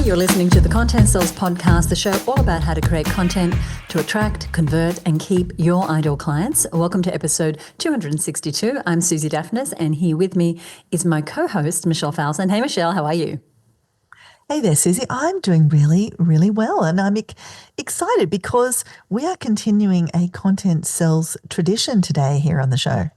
You're listening to the Content Sells podcast, the show all about how to create content to attract, convert, and keep your ideal clients. Welcome to episode 262. I'm Suzi Dafnis, and here with me is my co-host, Michelle Falzon. Hey, Michelle, how are you? Hey there, Suzi. I'm doing really, really well, and I'm excited because we are continuing a Content Sells tradition today here on the show.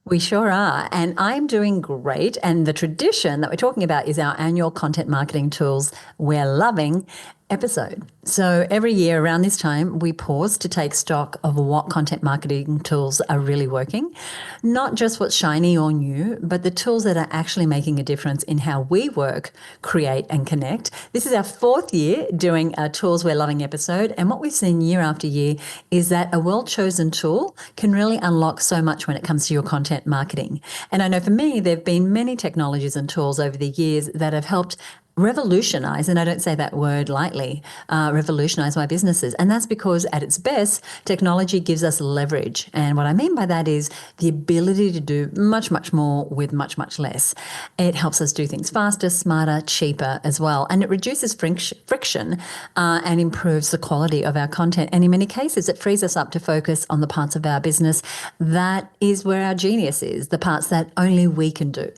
We sure are. And I'm doing great. And the tradition that we're talking about is our annual content marketing tools we're loving episode. So every year around this time, we pause to take stock of what content marketing tools are really working, not just what's shiny or new, but the tools that are actually making a difference in how we work, create, and connect. This is our fourth year doing a Tools We're Loving episode. And what we've seen year after year is that a well-chosen tool can really unlock so much when it comes to your content marketing. And I know for me, there have been many technologies and tools over the years that have helped revolutionize, and I don't say that word lightly, revolutionize my businesses. And that's because at its best, technology gives us leverage. And what I mean by that is the ability to do much, much more with much, much less. It helps us do things faster, smarter, cheaper as well. And it reduces friction and improves the quality of our content. And in many cases, it frees us up to focus on the parts of our business that is where our genius is, the parts that only we can do.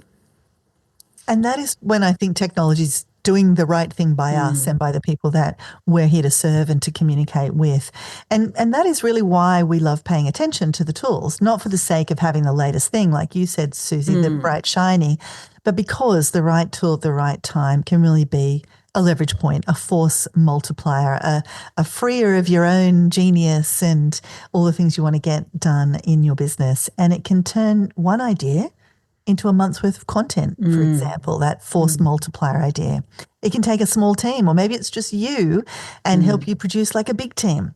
And that is when I think technology is doing the right thing by us and by the people that we're here to serve and to communicate with. And that is really why we love paying attention to the tools, not for the sake of having the latest thing, like you said, Suzi, the bright, shiny, but because the right tool at the right time can really be a leverage point, a force multiplier, a freer of your own genius and all the things you want to get done in your business. And it can turn one idea into a month's worth of content, for example, that force multiplier idea. It can take a small team, or maybe it's just you, and help you produce like a big team.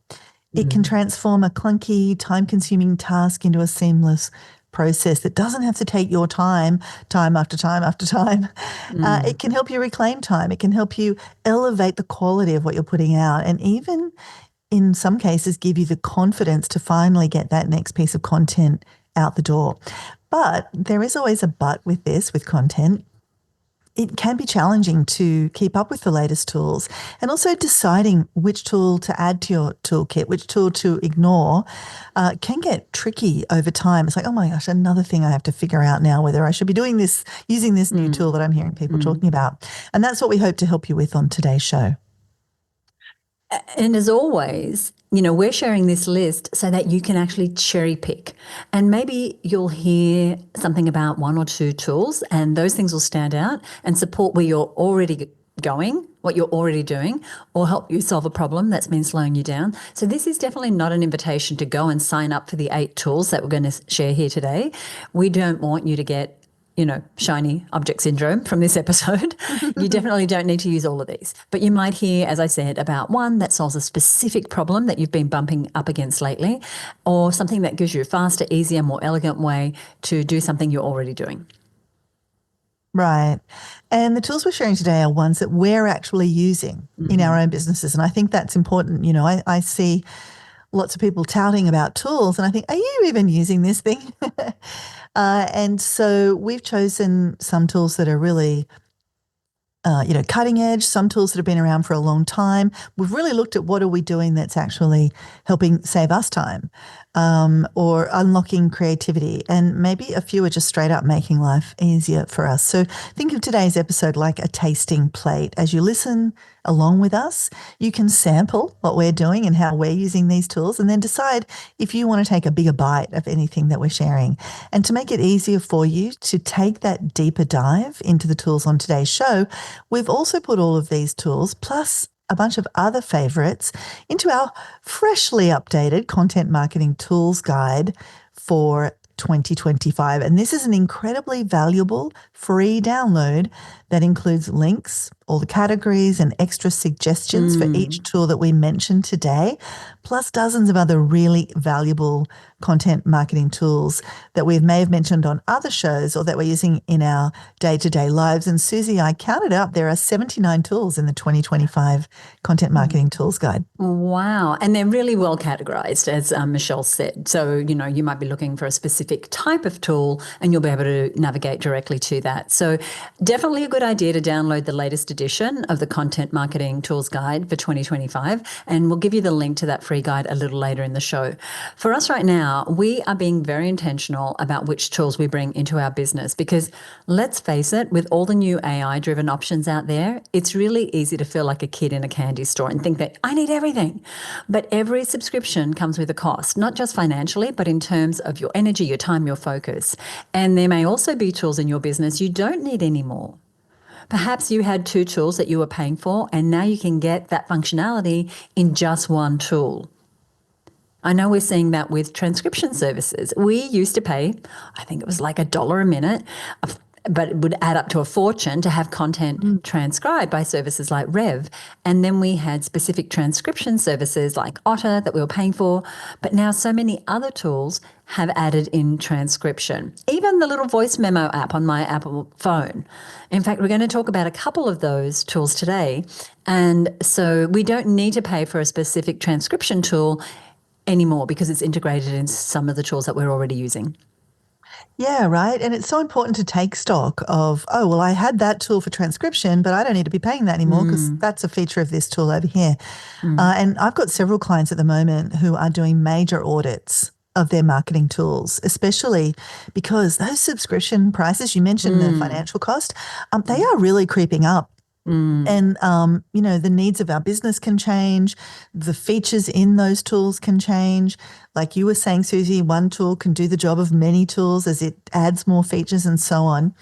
It can transform a clunky, time-consuming task into a seamless process that doesn't have to take your time after time after time. It can help you reclaim time. It can help you elevate the quality of what you're putting out, and even in some cases give you the confidence to finally get that next piece of content out the door. But there is always a but with this, with content. It can be challenging to keep up with the latest tools, and also deciding which tool to add to your toolkit, which tool to ignore, can get tricky over time. It's like, oh my gosh, another thing I have to figure out now, whether I should be doing this, using this new tool that I'm hearing people talking about. And that's what we hope to help you with on today's show. And as always, we're sharing this list so that you can actually cherry pick. And maybe you'll hear something about one or two tools, and those things will stand out and support where you're already going, what you're already doing, or help you solve a problem that's been slowing you down. So this is definitely not an invitation to go and sign up for the 8 tools that we're going to share here today. We don't want you to get shiny object syndrome from this episode. You definitely don't need to use all of these. But you might hear, as I said, about one that solves a specific problem that you've been bumping up against lately, or something that gives you a faster, easier, more elegant way to do something you're already doing. Right. And the tools we're sharing today are ones that we're actually using in our own businesses. And I think that's important. I see lots of people touting about tools, and I think, are you even using this thing? And so we've chosen some tools that are really, cutting edge, some tools that have been around for a long time. We've really looked at what are we doing that's actually helping save us time, or unlocking creativity. And maybe a few are just straight up making life easier for us. So think of today's episode like a tasting plate. As you listen along with us, you can sample what we're doing and how we're using these tools, and then decide if you want to take a bigger bite of anything that we're sharing. And to make it easier for you to take that deeper dive into the tools on today's show, we've also put all of these tools, plus a bunch of other favorites, into our freshly updated content marketing tools guide for 2025. And this is an incredibly valuable free download that includes links, all the categories and extra suggestions for each tool that we mentioned today, plus dozens of other really valuable content marketing tools that we may have mentioned on other shows or that we're using in our day-to-day lives. And Suzi, I counted up, there are 79 tools in the 2025 Content Marketing Tools Guide. Wow. And they're really well categorized, as Michelle said. So, you might be looking for a specific type of tool and you'll be able to navigate directly to that. So definitely a good idea to download the latest edition of the Content Marketing Tools Guide for 2025, and we'll give you the link to that free guide a little later in the show. For us right now, we are being very intentional about which tools we bring into our business because let's face it, with all the new AI-driven options out there, it's really easy to feel like a kid in a candy store and think that I need everything. But every subscription comes with a cost, not just financially, but in terms of your energy, your time, your focus. And there may also be tools in your business you don't need anymore. Perhaps you had 2 tools that you were paying for, and now you can get that functionality in just one tool. I know we're seeing that with transcription services. We used to pay, I think it was like $1 a minute, but it would add up to a fortune to have content transcribed by services like Rev. And then we had specific transcription services like Otter that we were paying for. But now so many other tools have added in transcription, even the little voice memo app on my Apple phone. In fact, we're going to talk about a couple of those tools today. And so we don't need to pay for a specific transcription tool anymore because it's integrated in some of the tools that we're already using. Yeah, right. And it's so important to take stock of, oh, well, I had that tool for transcription, but I don't need to be paying that anymore because that's a feature of this tool over here. And I've got several clients at the moment who are doing major audits of their marketing tools, especially because those subscription prices, you mentioned the financial cost, they are really creeping up. And, the needs of our business can change. The features in those tools can change. Like you were saying, Suzi, one tool can do the job of many tools as it adds more features and so on.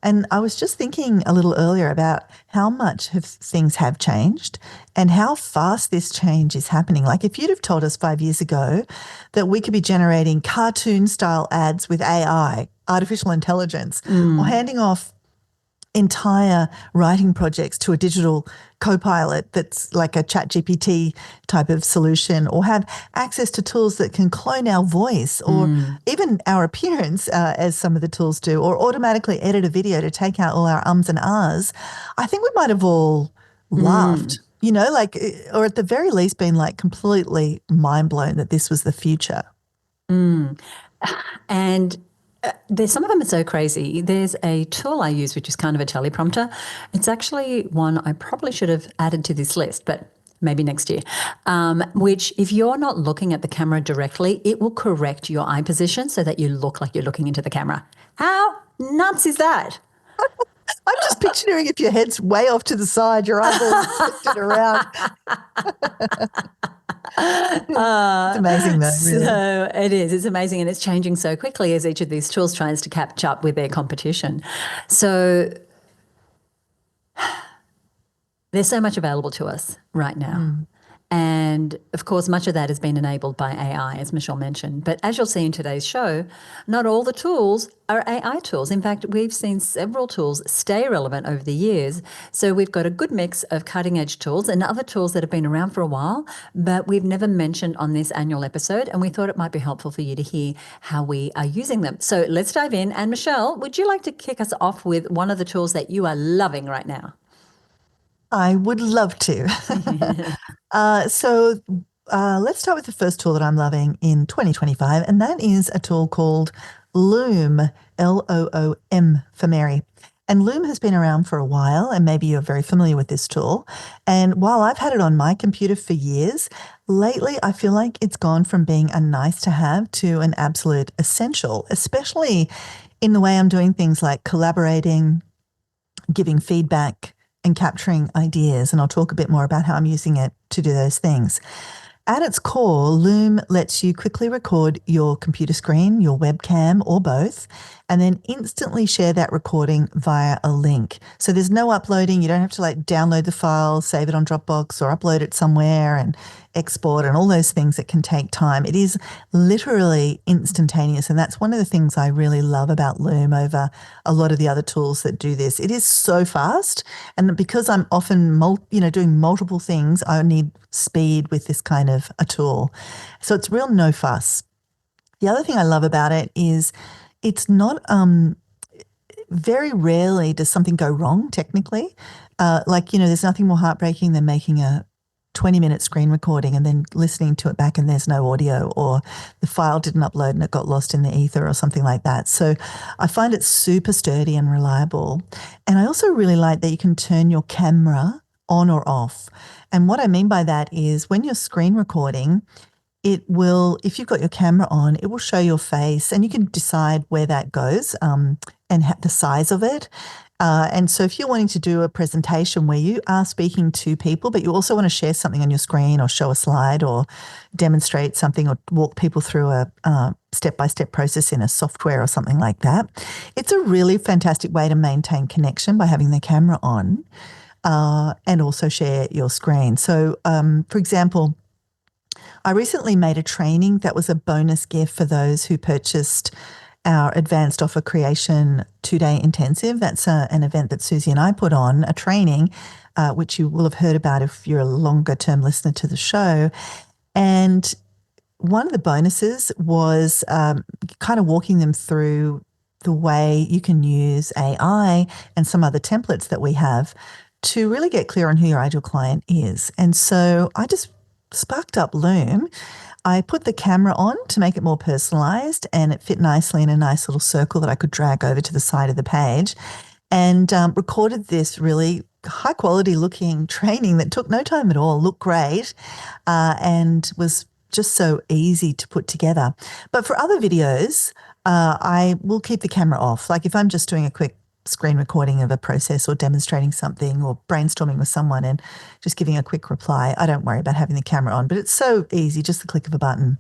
And I was just thinking a little earlier about how much things have changed and how fast this change is happening. Like if you'd have told us 5 years ago that we could be generating cartoon-style ads with AI, artificial intelligence, or handing off entire writing projects to a digital co-pilot that's like a ChatGPT type of solution, or have access to tools that can clone our voice or even our appearance, as some of the tools do, or automatically edit a video to take out all our ums and ahs, I think we might have all laughed, or at the very least been like completely mind blown that this was the future. And there's some of them are so crazy. There's a tool I use, which is kind of a teleprompter. It's actually one I probably should have added to this list, but maybe next year, which if you're not looking at the camera directly, it will correct your eye position so that you look like you're looking into the camera. How nuts is that? I'm just picturing if your head's way off to the side, your eyeballs twisted around. It's amazing though, really. So it is. It's amazing, and it's changing so quickly as each of these tools tries to catch up with their competition. So there's so much available to us right now. And of course, much of that has been enabled by AI, as Michelle mentioned. But as you'll see in today's show, not all the tools are AI tools. In fact, we've seen several tools stay relevant over the years. So we've got a good mix of cutting edge tools and other tools that have been around for a while, but we've never mentioned on this annual episode. And we thought it might be helpful for you to hear how we are using them. So let's dive in. And Michelle, would you like to kick us off with one of the tools that you are loving right now? I would love to. So let's start with the first tool that I'm loving in 2025, and that is a tool called Loom, Loom for Mary. And Loom has been around for a while, and maybe you're very familiar with this tool. And while I've had it on my computer for years, lately I feel like it's gone from being a nice to have to an absolute essential, especially in the way I'm doing things like collaborating, giving feedback, and capturing ideas. And I'll talk a bit more about how I'm using it to do those things. At its core, Loom lets you quickly record your computer screen, your webcam, or both, and then instantly share that recording via a link. So there's no uploading. You don't have to download the file, save it on Dropbox, or upload it somewhere and export and all those things that can take time. It is literally instantaneous. And that's one of the things I really love about Loom over a lot of the other tools that do this. It is so fast. And because I'm often doing multiple things, I need speed with this kind of a tool. So it's real no fuss. The other thing I love about it is it's not very rarely does something go wrong technically. There's nothing more heartbreaking than making a 20-minute screen recording and then listening to it back and there's no audio, or the file didn't upload and it got lost in the ether or something like that. So I find it super sturdy and reliable. And I also really like that you can turn your camera on or off. And what I mean by that is when you're screen recording, it will, if you've got your camera on, it will show your face and you can decide where that goes and the size of it. And so if you're wanting to do a presentation where you are speaking to people, but you also want to share something on your screen or show a slide or demonstrate something or walk people through a step-by-step process in a software or something like that, it's a really fantastic way to maintain connection by having the camera on and also share your screen. So, for example, I recently made a training that was a bonus gift for those who purchased our Advanced Offer Creation 2-day intensive. That's an event that Suzi and I put on, a training, which you will have heard about if you're a longer term listener to the show. And one of the bonuses was kind of walking them through the way you can use AI and some other templates that we have to really get clear on who your ideal client is. And so I just sparked up Loom. I put the camera on to make it more personalized, and it fit nicely in a nice little circle that I could drag over to the side of the page, and recorded this really high quality looking training that took no time at all, looked great, and was just so easy to put together. But for other videos, I will keep the camera off. Like if I'm just doing a quick screen recording of a process or demonstrating something or brainstorming with someone and just giving a quick reply, I don't worry about having the camera on, but it's so easy, just the click of a button.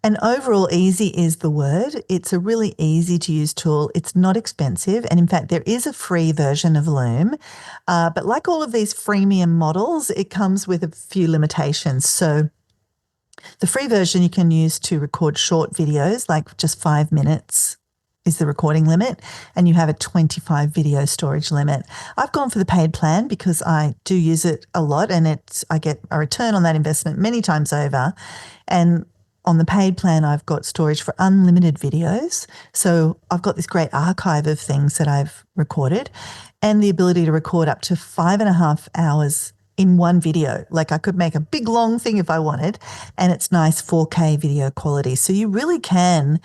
And overall, easy is the word. It's a really easy to use tool. It's not expensive. And in fact, there is a free version of Loom. But like all of these freemium models, it comes with a few limitations. So the free version you can use to record short videos, like just 5 minutes is the recording limit, and you have a 25 video storage limit. I've gone for the paid plan because I do use it a lot, and I get a return on that investment many times over. And on the paid plan, I've got storage for unlimited videos. So I've got this great archive of things that I've recorded and the ability to record up to 5.5 hours in one video. Like I could make a big long thing if I wanted, and it's nice 4K video quality. So you really can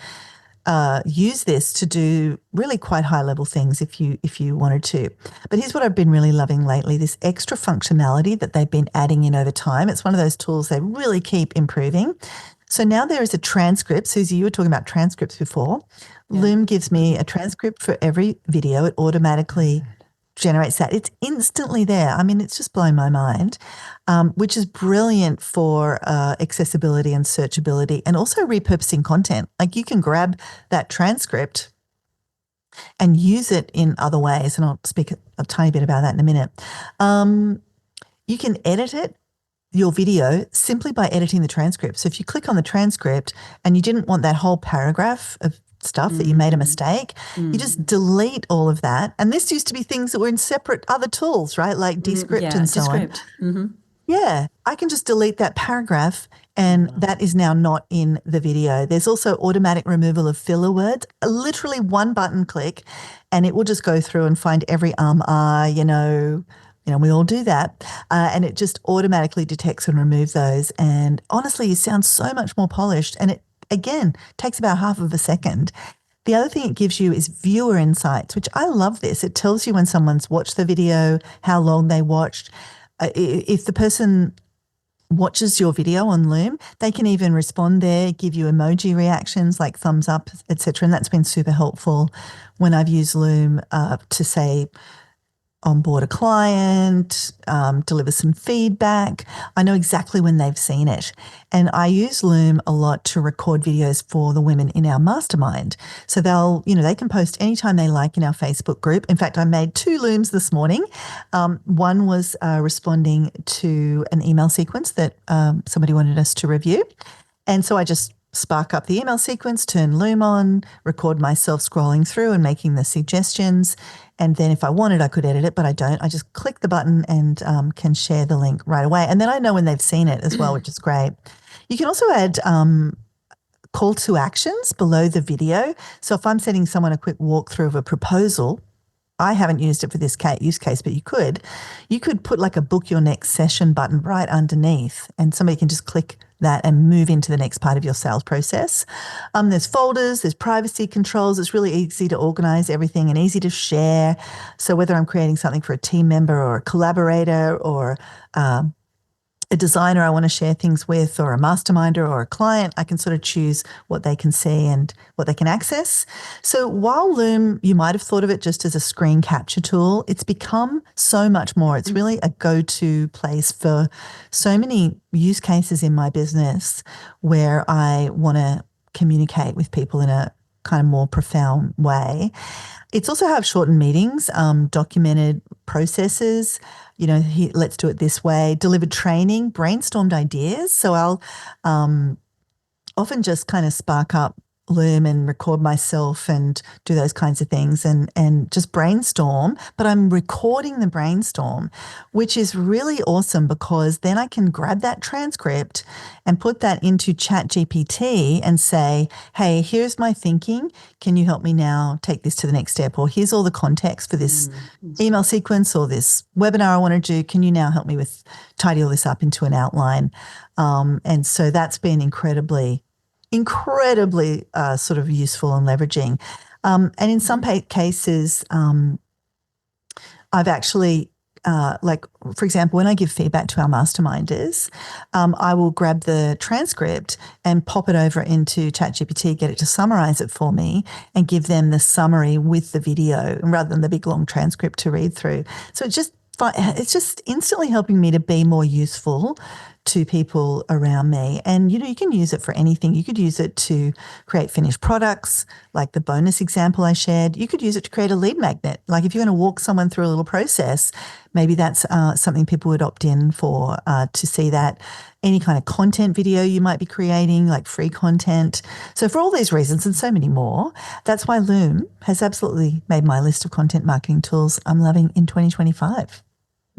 use this to do really quite high level things if you wanted to. But here's what I've been really loving lately, this extra functionality that they've been adding in over time. It's one of those tools they really keep improving. So now there is a transcript. Suzi, you were talking about transcripts before. Yeah. Loom gives me a transcript for every video. It automatically generates that. It's instantly there. I mean, it's just blown my mind, which is brilliant for accessibility and searchability and also repurposing content. Like you can grab that transcript and use it in other ways. And I'll speak a tiny bit about that in a minute. You can edit it, your video, simply by editing the transcript. So if you click on the transcript and you didn't want that whole paragraph of stuff that you made a mistake, you just delete all of that. And this used to be things that were in separate other tools, right? Like Descript and so on. Mm-hmm. Yeah, I can just delete that paragraph and that is now not in the video. There's also automatic removal of filler words, literally one button click, and it will just go through and find every you know, we all do that. And it just automatically detects and removes those. And honestly, you sound so much more polished. And it, again, takes about half of a second. The other thing it gives you is viewer insights, which I love this. It tells you when someone's watched the video, how long they watched. If the person watches your video on Loom, they can even respond there, give you emoji reactions like thumbs up, etc. And that's been super helpful when I've used Loom to say, onboard a client, deliver some feedback. I know exactly when they've seen it. And I use Loom a lot to record videos for the women in our mastermind. So they can post anytime they like in our Facebook group. In fact, I made 2 Looms this morning. One was responding to an email sequence that somebody wanted us to review. And so I just spark up the email sequence, turn Loom on, record myself scrolling through and making the suggestions. And then if I wanted, I could edit it, but I don't. I just click the button and can share the link right away. And then I know when they've seen it as well, which is great. You can also add call to actions below the video. So if I'm sending someone a quick walkthrough of a proposal, I haven't used it for this use case, but you could put like a book your next session button right underneath, and somebody can just click that and move into the next part of your sales process. There's folders, there's privacy controls. It's really easy to organize everything and easy to share. So whether I'm creating something for a team member or a collaborator or a designer I want to share things with, or a masterminder or a client, I can sort of choose what they can see and what they can access. So while Loom, you might have thought of it just as a screen capture tool, it's become so much more. It's really a go-to place for so many use cases in my business where I want to communicate with people in a kind of more profound way. It's also have shortened meetings, documented processes, let's do it this way, delivered training, brainstormed ideas. So I'll often just kind of spark up Loom and record myself and do those kinds of things and just brainstorm, but I'm recording the brainstorm, which is really awesome because then I can grab that transcript and put that into ChatGPT and say, hey, here's my thinking. Can you help me now take this to the next step? Or here's all the context for this email sequence or this webinar I want to do. Can you now help me with tidy all this up into an outline? And so that's been incredibly sort of useful and leveraging. And in some cases, I've actually, for example, when I give feedback to our masterminders, I will grab the transcript and pop it over into ChatGPT, get it to summarize it for me and give them the summary with the video rather than the big long transcript to read through. So it's just instantly helping me to be more useful to people around me. And, you can use it for anything. You could use it to create finished products, like the bonus example I shared. You could use it to create a lead magnet. Like if you're going to walk someone through a little process, maybe that's something people would opt in for to see that. Any kind of content video you might be creating, like free content. So for all these reasons and so many more, that's why Loom has absolutely made my list of content marketing tools I'm loving in 2025.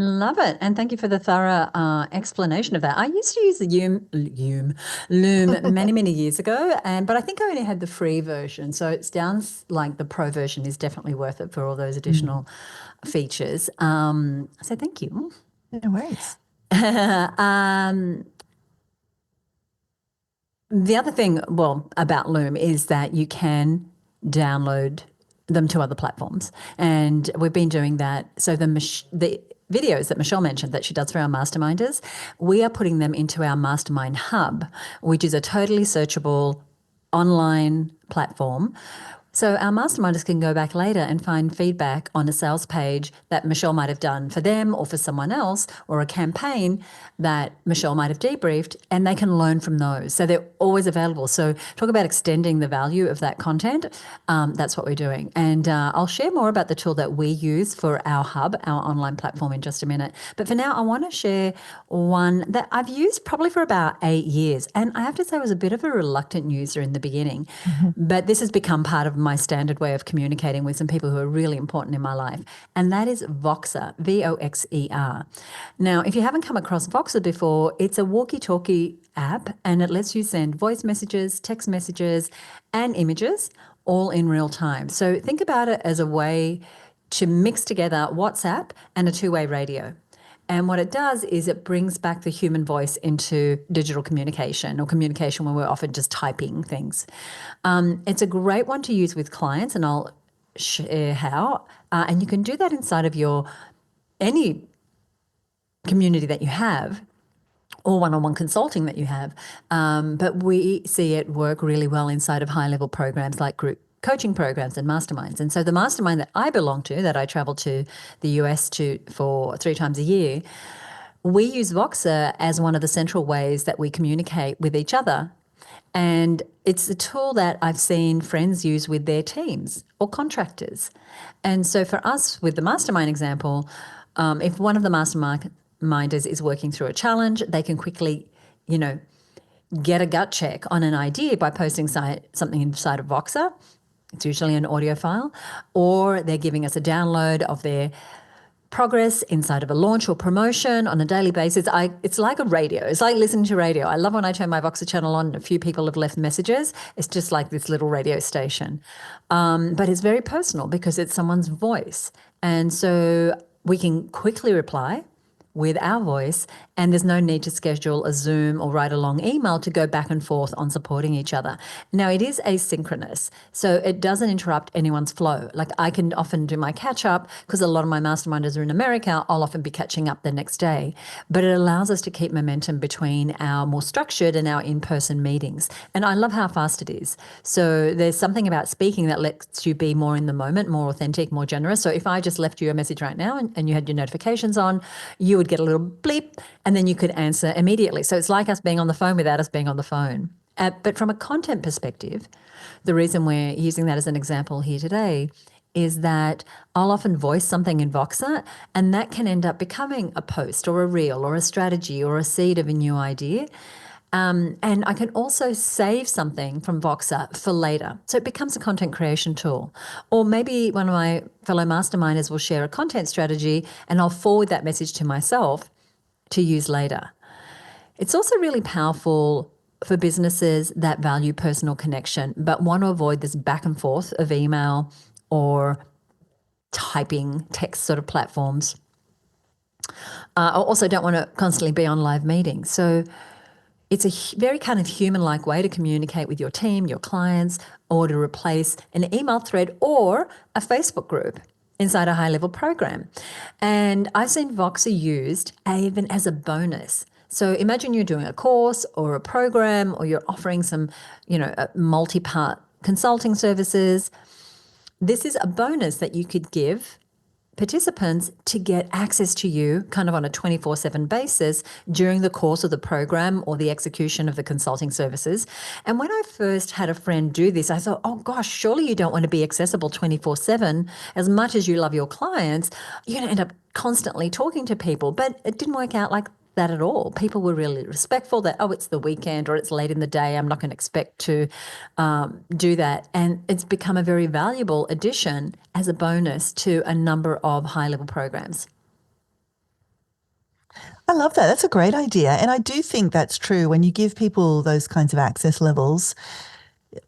Love it. And thank you for the thorough explanation of that. I used to use the Loom many, many years ago, but I think I only had the free version. So it sounds like the pro version is definitely worth it for all those additional features. So thank you. No worries. The other thing, about Loom is that you can download them to other platforms. And we've been doing that. So the videos that Michelle mentioned that she does for our masterminders, we are putting them into our Mastermind Hub, which is a totally searchable online platform. So our masterminders can go back later and find feedback on a sales page that Michelle might have done for them or for someone else, or a campaign that Michelle might have debriefed, and they can learn from those. So they're always available. So talk about extending the value of that content. That's what we're doing. And I'll share more about the tool that we use for our hub, our online platform, in just a minute. But for now, I want to share one that I've used probably for about 8 years. And I have to say I was a bit of a reluctant user in the beginning, but this has become part of my standard way of communicating with some people who are really important in my life. And that is Voxer, Voxer. Now, if you haven't come across Voxer before, it's a walkie-talkie app, and it lets you send voice messages, text messages, and images all in real time. So think about it as a way to mix together WhatsApp and a two-way radio. And what it does is it brings back the human voice into digital communication, or communication when we're often just typing things. It's a great one to use with clients, and I'll share how. And you can do that inside of any community that you have, or one-on-one consulting that you have. But we see it work really well inside of high-level programs like group coaching programs and masterminds. And so the mastermind that I belong to, that I travel to the US for 3 times a year, we use Voxer as one of the central ways that we communicate with each other. And it's a tool that I've seen friends use with their teams or contractors. And so for us, with the mastermind example, if one of the masterminders is working through a challenge, they can quickly, get a gut check on an idea by posting something inside of Voxer. It's usually an audio file, or they're giving us a download of their progress inside of a launch or promotion on a daily basis. It's like a radio. It's like listening to radio. I love when I turn my Voxer channel on and a few people have left messages. It's just like this little radio station. But it's very personal because it's someone's voice. And so we can quickly reply with our voice, and there's no need to schedule a Zoom or write a long email to go back and forth on supporting each other. Now, it is asynchronous, so it doesn't interrupt anyone's flow. Like, I can often do my catch up because a lot of my masterminders are in America. I'll often be catching up the next day, but it allows us to keep momentum between our more structured and our in-person meetings. And I love how fast it is. So there's something about speaking that lets you be more in the moment, more authentic, more generous. So if I just left you a message right now and you had your notifications on, you would get a little bleep and then you could answer immediately. So it's like us being on the phone without us being on the phone. But from a content perspective, the reason we're using that as an example here today is that I'll often voice something in Voxer, and that can end up becoming a post or a reel or a strategy or a seed of a new idea. And I can also save something from Voxer for later. So it becomes a content creation tool. Or maybe one of my fellow masterminders will share a content strategy and I'll forward that message to myself to use later. It's also really powerful for businesses that value personal connection but want to avoid this back and forth of email or typing text sort of platforms. I also don't want to constantly be on live meetings. So it's a very kind of human-like way to communicate with your team, your clients, or to replace an email thread or a Facebook group inside a high-level program. And I've seen Voxer used even as a bonus. So imagine you're doing a course or a program, or you're offering some, multi-part consulting services. This is a bonus that you could give participants to get access to you kind of on a 24/7 basis during the course of the program or the execution of the consulting services. And when I first had a friend do this, I thought, oh gosh, surely you don't want to be accessible 24/7. As much as you love your clients, you're going to end up constantly talking to people. But it didn't work out like that at all. People were really respectful that, oh, it's the weekend or it's late in the day. I'm not going to expect to do that. And it's become a very valuable addition as a bonus to a number of high-level programs. I love that. That's a great idea. And I do think that's true. When you give people those kinds of access levels,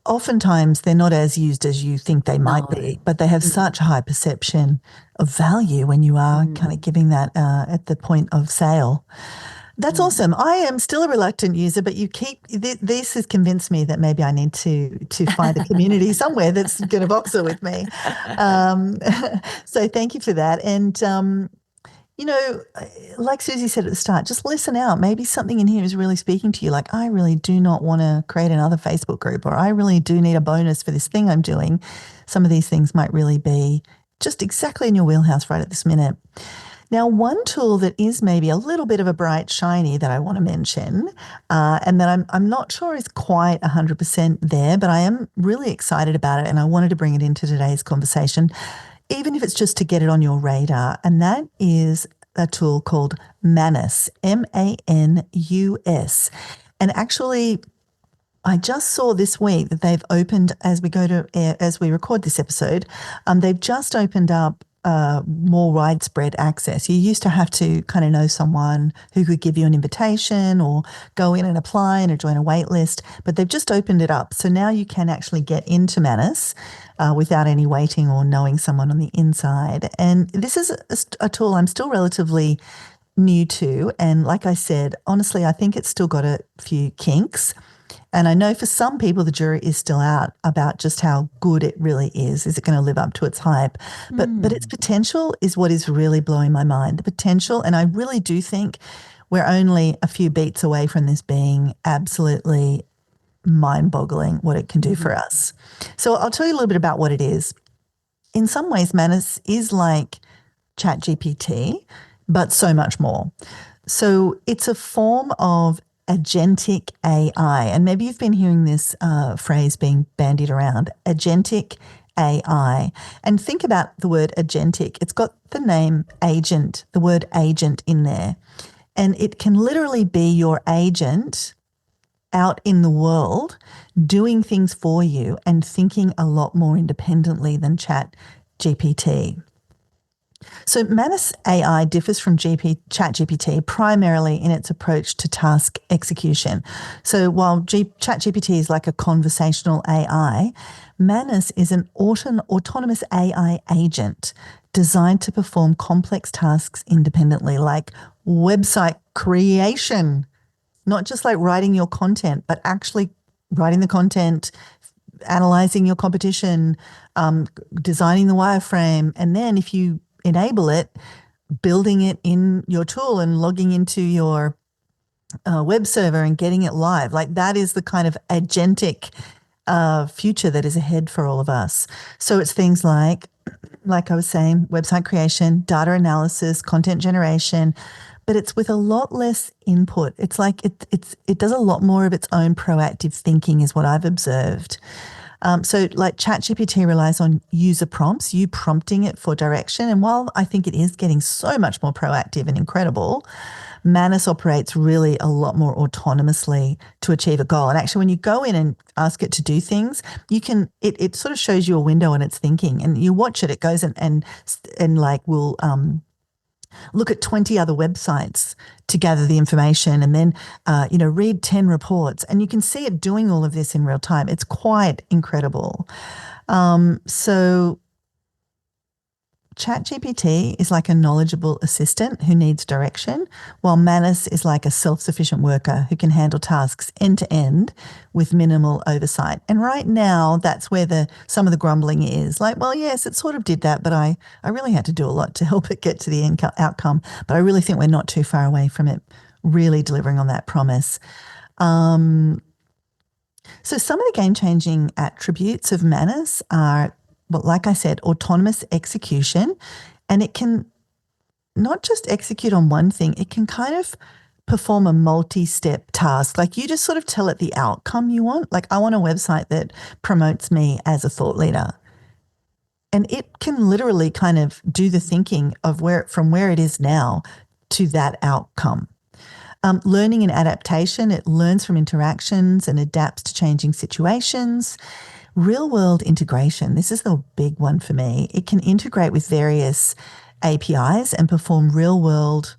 oftentimes they're not as used as you think they might be, but they have such a high perception of value when you are kind of giving that at the point of sale. That's awesome. I am still a reluctant user, but this has convinced me that maybe I need to find a community somewhere that's going to Voxer with me. So thank you for that. And like Suzi said at the start, just listen out. Maybe something in here is really speaking to you. Like, I really do not want to create another Facebook group, or I really do need a bonus for this thing I'm doing. Some of these things might really be just exactly in your wheelhouse right at this minute. Now, one tool that is maybe a little bit of a bright shiny that I want to mention, and that I'm not sure is quite 100% there, but I am really excited about it, and I wanted to bring it into today's conversation, even if it's just to get it on your radar, and that is a tool called Manus, Manus. And actually, I just saw this week that they've opened, as we record this episode, they've just opened up more widespread access. You used to have to kind of know someone who could give you an invitation or go in and apply and join a wait list, but they've just opened it up. So now you can actually get into Manus without any waiting or knowing someone on the inside. And this is a tool I'm still relatively new to. And like I said, honestly, I think it's still got a few kinks. And I know for some people, the jury is still out about just how good it really is. Is it going to live up to its hype? But its potential is what is really blowing my mind. The potential, and I really do think we're only a few beats away from this being absolutely mind-boggling what it can do for us. So I'll tell you a little bit about what it is. In some ways, Manus is like ChatGPT, but so much more. So it's a form of agentic AI. And maybe you've been hearing this phrase being bandied around, agentic AI. And think about the word agentic. It's got the name agent, the word agent in there. And it can literally be your agent out in the world doing things for you and thinking a lot more independently than ChatGPT. So Manus AI differs from ChatGPT primarily in its approach to task execution. So while ChatGPT is like a conversational AI, Manus is an autonomous AI agent designed to perform complex tasks independently, like website creation, not just like writing your content, but actually writing the content, analyzing your competition, designing the wireframe, and then if you enable it, building it in your tool and logging into your web server and getting it live. Like that is the kind of agentic future that is ahead for all of us. So it's things like I was saying, website creation, data analysis, content generation, but it's with a lot less input. It's like it does a lot more of its own proactive thinking is what I've observed. So like ChatGPT relies on user prompts, you prompting it for direction. And while I think it is getting so much more proactive and incredible, Manus operates really a lot more autonomously to achieve a goal. And actually, when you go in and ask it to do things, you can, it sort of shows you a window on its thinking, and you watch it, it goes and like will look at 20 other websites to gather the information, and then, read 10 reports. And you can see it doing all of this in real time. It's quite incredible. So ChatGPT is like a knowledgeable assistant who needs direction, while Manus is like a self-sufficient worker who can handle tasks end to end with minimal oversight. And right now, that's where some of the grumbling is. Like, well, yes, it sort of did that, but I really had to do a lot to help it get to the outcome. But I really think we're not too far away from it really delivering on that promise. So some of the game-changing attributes of Manus are, well, like I said, autonomous execution, and it can not just execute on one thing, it can kind of perform a multi-step task. Like you just sort of tell it the outcome you want. Like I want a website that promotes me as a thought leader. And it can literally kind of do the thinking of from where it is now to that outcome. Learning and adaptation, it learns from interactions and adapts to changing situations. Real-world integration, this is the big one for me. It can integrate with various APIs and perform real-world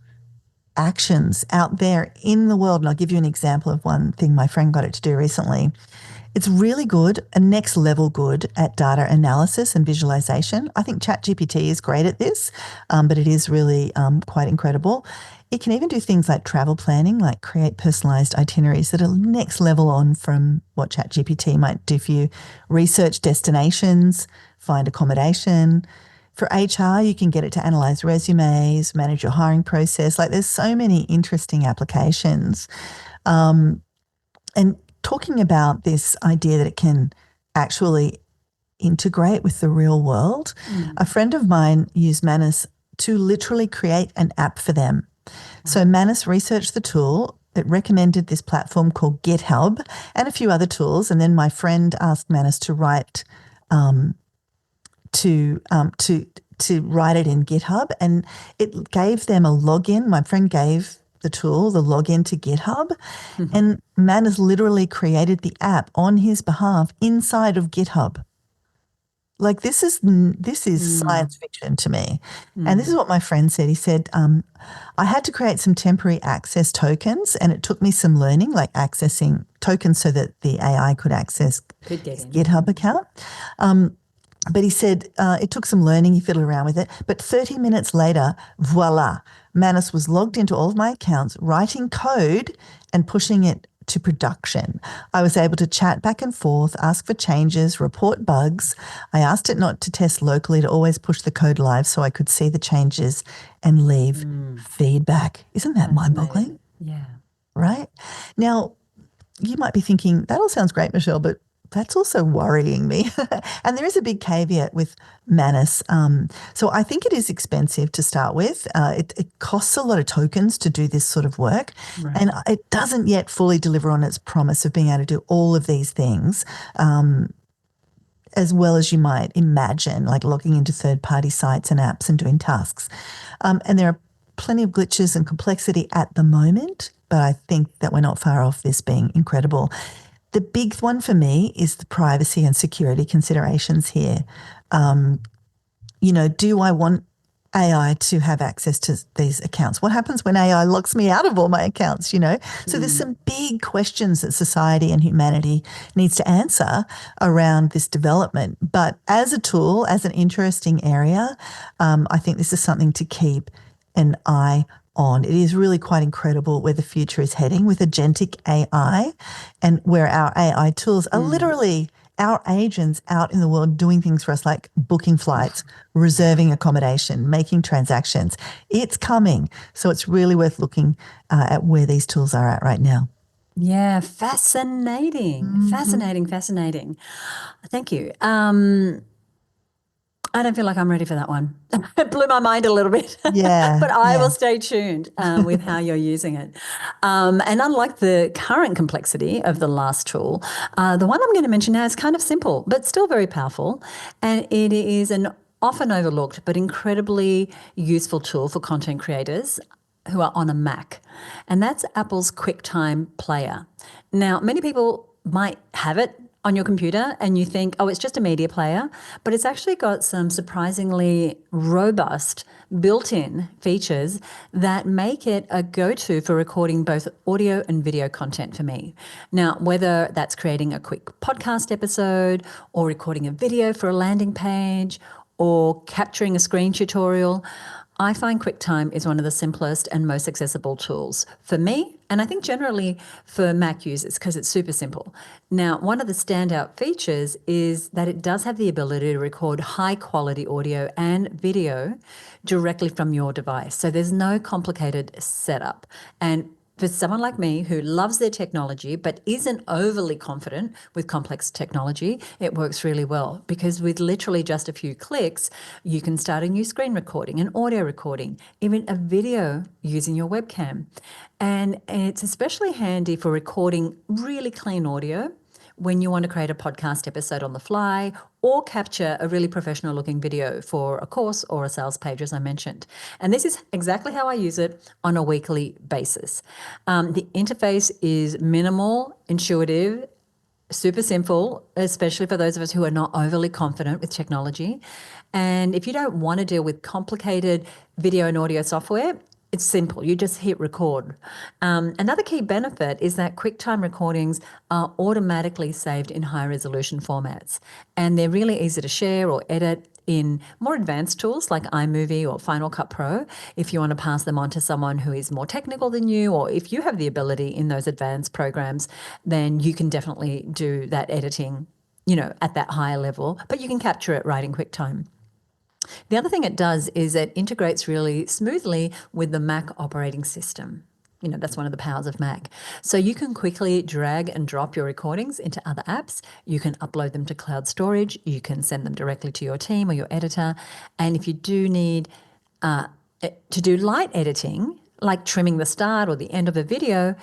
actions out there in the world. And I'll give you an example of one thing my friend got it to do recently. It's really good, a next level good at data analysis and visualization. I think ChatGPT is great at this, but it is really quite incredible. It can even do things like travel planning, like create personalized itineraries that are next level on from what ChatGPT might do for you. Research destinations, find accommodation. For HR, you can get it to analyze resumes, manage your hiring process. Like there's so many interesting applications. And talking about this idea that it can actually integrate with the real world, a friend of mine used Manus to literally create an app for them. So Manus researched the tool. It recommended this platform called GitHub and a few other tools. And then my friend asked Manus to write to write it in GitHub, and it gave them a login. My friend gave the tool the login to GitHub, and Manus literally created the app on his behalf inside of GitHub. Like this is science fiction to me. And this is what my friend said. He said, I had to create some temporary access tokens, and it took me some learning, like accessing tokens so that the AI could access his GitHub account. But he said it took some learning, he fiddled around with it. But 30 minutes later, voila, Manus was logged into all of my accounts, writing code and pushing it to production. I was able to chat back and forth, ask for changes, report bugs. I asked it not to test locally, to always push the code live so I could see the changes and leave feedback. Isn't that mind-boggling? Yeah. Right? Now, you might be thinking, that all sounds great, Michelle, but that's also worrying me. And there is a big caveat with Manus. So I think it is expensive to start with. It costs a lot of tokens to do this sort of work. Right. And it doesn't yet fully deliver on its promise of being able to do all of these things as well as you might imagine, like logging into third-party sites and apps and doing tasks. And there are plenty of glitches and complexity at the moment, but I think that we're not far off this being incredible. The big one for me is the privacy and security considerations here. Do I want AI to have access to these accounts? What happens when AI locks me out of all my accounts, you know? So there's some big questions that society and humanity needs to answer around this development. But as a tool, as an interesting area, I think this is something to keep an eye on. It is really quite incredible where the future is heading with agentic AI and where our AI tools are literally our agents out in the world doing things for us like booking flights, reserving accommodation, making transactions. It's coming. So it's really worth looking at where these tools are at right now. Yeah, fascinating. Fascinating. Thank you. I don't feel like I'm ready for that one. It blew my mind a little bit. Yeah. But I will stay tuned with how you're using it. And unlike the current complexity of the last tool, the one I'm going to mention now is kind of simple, but still very powerful. And it is an often overlooked but incredibly useful tool for content creators who are on a Mac. And that's Apple's QuickTime Player. Now, many people might have it on your computer and you think, oh, it's just a media player, but it's actually got some surprisingly robust built-in features that make it a go-to for recording both audio and video content for me. Now, whether that's creating a quick podcast episode or recording a video for a landing page or capturing a screen tutorial, I find QuickTime is one of the simplest and most accessible tools for me, and I think generally for Mac users because it's super simple. Now, one of the standout features is that it does have the ability to record high quality audio and video directly from your device. So there's no complicated setup. And for someone like me who loves their technology but isn't overly confident with complex technology, it works really well because with literally just a few clicks, you can start a new screen recording, an audio recording, even a video using your webcam. And it's especially handy for recording really clean audio when you want to create a podcast episode on the fly or capture a really professional looking video for a course or a sales page, as I mentioned. And this is exactly how I use it on a weekly basis. The interface is minimal, intuitive, super simple, especially for those of us who are not overly confident with technology. And if you don't want to deal with complicated video and audio software, it's simple. You just hit record. Another key benefit is that QuickTime recordings are automatically saved in high resolution formats, and they're really easy to share or edit in more advanced tools like iMovie or Final Cut Pro if you want to pass them on to someone who is more technical than you, or if you have the ability in those advanced programs, then you can definitely do that editing, at that higher level, but you can capture it right in QuickTime. The other thing it does is it integrates really smoothly with the Mac operating system. That's one of the powers of Mac. So you can quickly drag and drop your recordings into other apps. You can upload them to cloud storage. You can send them directly to your team or your editor. And if you do need to do light editing, like trimming the start or the end of a video,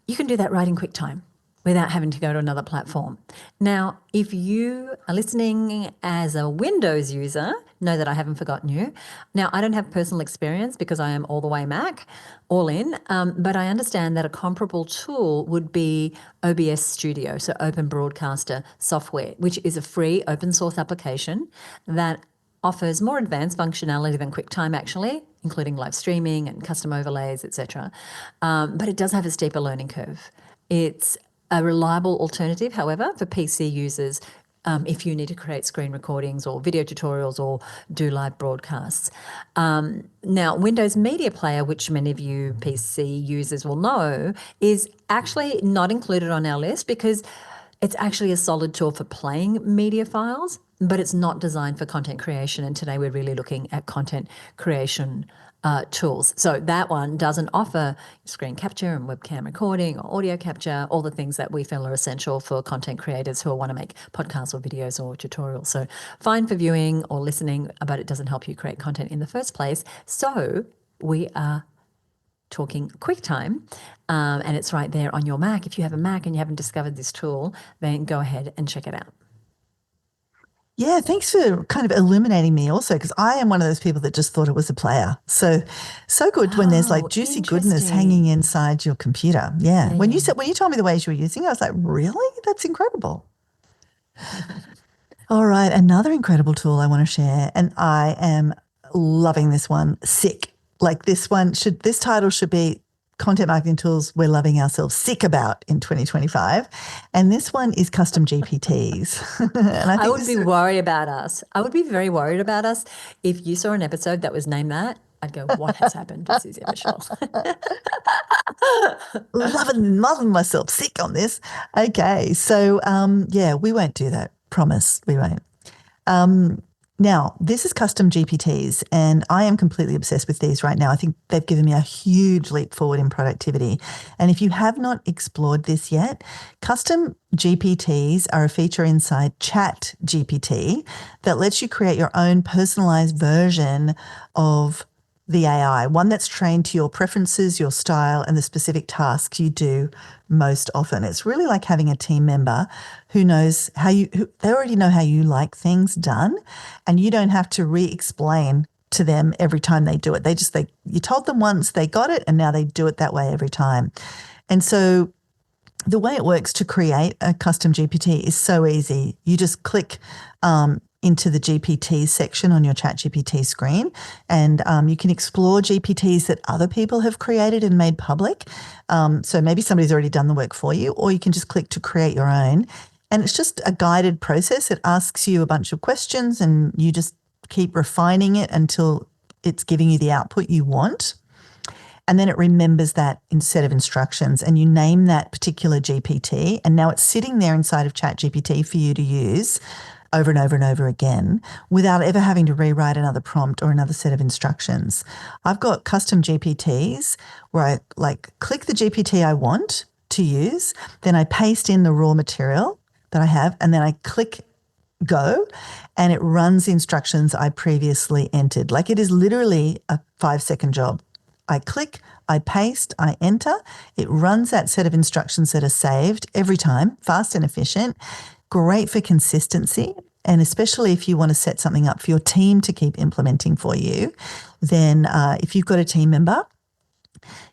you can do that right in QuickTime without having to go to another platform. Now, if you are listening as a Windows user, know that I haven't forgotten you. Now, I don't have personal experience because I am all the way Mac, all in, but I understand that a comparable tool would be OBS Studio, so Open Broadcaster software, which is a free open source application that offers more advanced functionality than QuickTime actually, including live streaming and custom overlays, etc. But it does have a steeper learning curve. It's a reliable alternative, however, for PC users if you need to create screen recordings or video tutorials or do live broadcasts. Now, Windows Media Player, which many of you PC users will know, is actually not included on our list because it's actually a solid tool for playing media files, but it's not designed for content creation. And today we're really looking at content creation tools. So that one doesn't offer screen capture and webcam recording or audio capture, all the things that we feel are essential for content creators who want to make podcasts or videos or tutorials. So fine for viewing or listening, but it doesn't help you create content in the first place. So we are talking QuickTime, and it's right there on your Mac. If you have a Mac and you haven't discovered this tool, then go ahead and check it out. Yeah, thanks for kind of illuminating me also, because I am one of those people that just thought it was a player. So good when there's like juicy goodness hanging inside your computer. Yeah. When you told me the ways you were using it, I was like, really? That's incredible. All right, another incredible tool I want to share, and I am loving this one. Sick. Like this title should be Content Marketing Tools We're Loving Ourselves Sick About in 2025. And this one is custom GPTs. And I would be worried about us. I would be very worried about us if you saw an episode that was named that. I'd go, what has happened to Suzi and Michelle? loving myself sick on this. Okay. So, we won't do that. Promise we won't. Now, this is custom GPTs, and I am completely obsessed with these right now. I think they've given me a huge leap forward in productivity. And if you have not explored this yet, custom GPTs are a feature inside Chat GPT that lets you create your own personalized version of the AI, one that's trained to your preferences, your style, and the specific tasks you do most often. It's really like having a team member who knows they already know how you like things done, and you don't have to re-explain to them every time they do it. You told them once, they got it, and now they do it that way every time. And so the way it works to create a custom GPT is so easy. You just click into the GPT section on your ChatGPT screen, and you can explore GPTs that other people have created and made public. So maybe somebody's already done the work for you, or you can just click to create your own. And it's just a guided process. It asks you a bunch of questions, and you just keep refining it until it's giving you the output you want. And then it remembers that set of instructions, and you name that particular GPT, and now it's sitting there inside of ChatGPT for you to use over and over and over again without ever having to rewrite another prompt or another set of instructions. I've got custom GPTs where I click the GPT I want to use, then I paste in the raw material that I have, and then I click go, and it runs the instructions I previously entered. Like, it is literally a 5-second job. I click, I paste, I enter. It runs that set of instructions that are saved every time, fast and efficient. Great for consistency, and especially if you want to set something up for your team to keep implementing for you, then if you've got a team member,